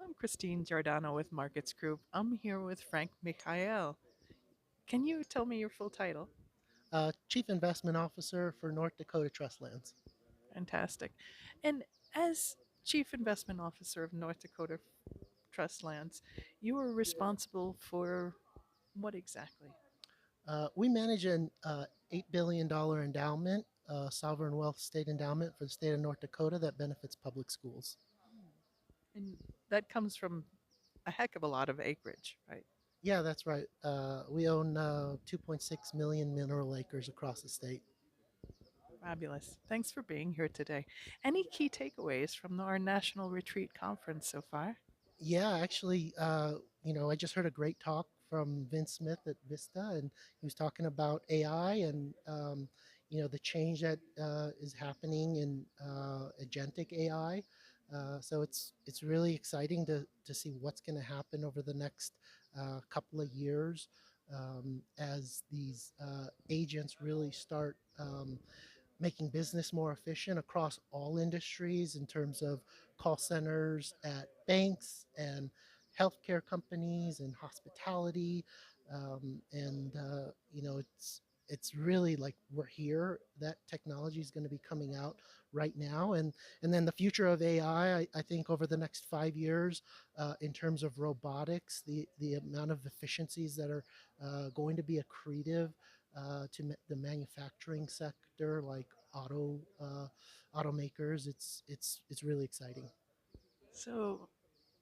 I'm Christine Giordano with Markets Group. I'm here with Frank Mihail. Can you tell me your full title? Chief Investment Officer for North Dakota Trust Lands. Fantastic. And as Chief Investment Officer of North Dakota Trust Lands, you are responsible for what exactly? We manage an $8 billion endowment, sovereign wealth state endowment for the state of North Dakota that benefits public schools. And that comes from a heck of a lot of acreage, right? Yeah, that's right. We own 2.6 million mineral acres across the state. Fabulous. Thanks for being here today. Any key takeaways from our national retreat conference so far? Yeah, actually, I just heard a great talk from Vince Smith at Vista, and he was talking about AI and the change that is happening in agentic AI. So it's really exciting to see what's going to happen over the next couple of years as these agents really start. Making business more efficient across all industries in terms of call centers at banks and healthcare companies and hospitality. It's really like we're here. That technology is going to be coming out right now, and then the future of AI. I think over the next 5 years, in terms of robotics, the amount of efficiencies that are going to be accretive the manufacturing sector, like automakers. It's really exciting. So,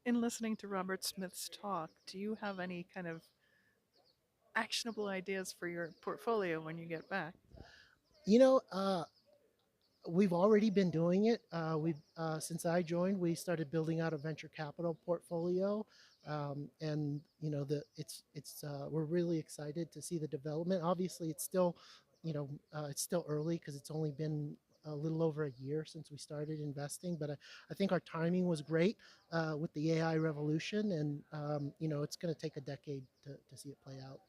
in listening to Robert Smith's talk, do you have any kind of actionable ideas for your portfolio when you get back? You know, we've already been doing it. We've Since I joined, we started building out a venture capital portfolio, and we're really excited to see the development. Obviously, it's still early because it's only been a little over a year since we started investing, but I think our timing was great with the AI revolution, and it's going to take a decade to see it play out.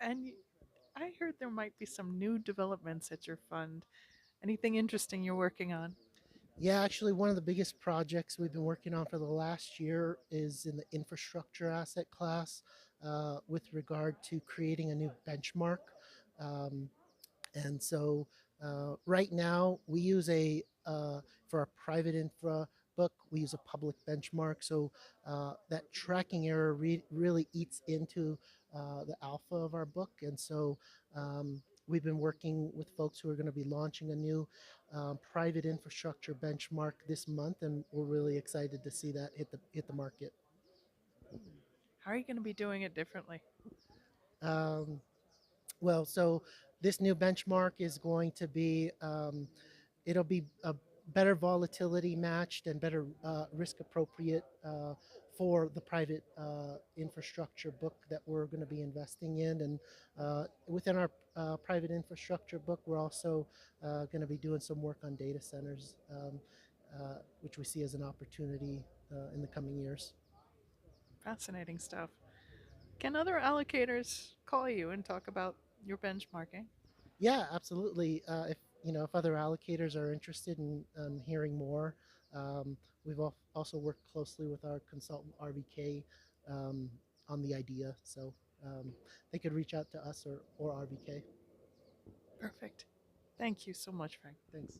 And I heard there might be some new developments at your fund. Anything interesting you're working on? Yeah, actually, one of the biggest projects we've been working on for the last year is in the infrastructure asset class with regard to creating a new benchmark. Um, and so right now we use for our private infra book, we use a public benchmark. So that tracking error really eats into the alpha of our book. And so we've been working with folks who are going to be launching a new private infrastructure benchmark this month. And we're really excited to see that hit the market. How are you going to be doing it differently? Um, so this new benchmark is going to be it'll be a better volatility matched and better risk appropriate for the private infrastructure book that we're going to be investing in. And within our private infrastructure book, we're also going to be doing some work on data centers, which we see as an opportunity in the coming years. Fascinating stuff. Can other allocators call you and talk about your benchmarking? Yeah, absolutely. If other allocators are interested in hearing more, we've also worked closely with our consultant RVK um, on the idea, so they could reach out to us or RVK. Perfect. Thank you so much, Frank. Thanks.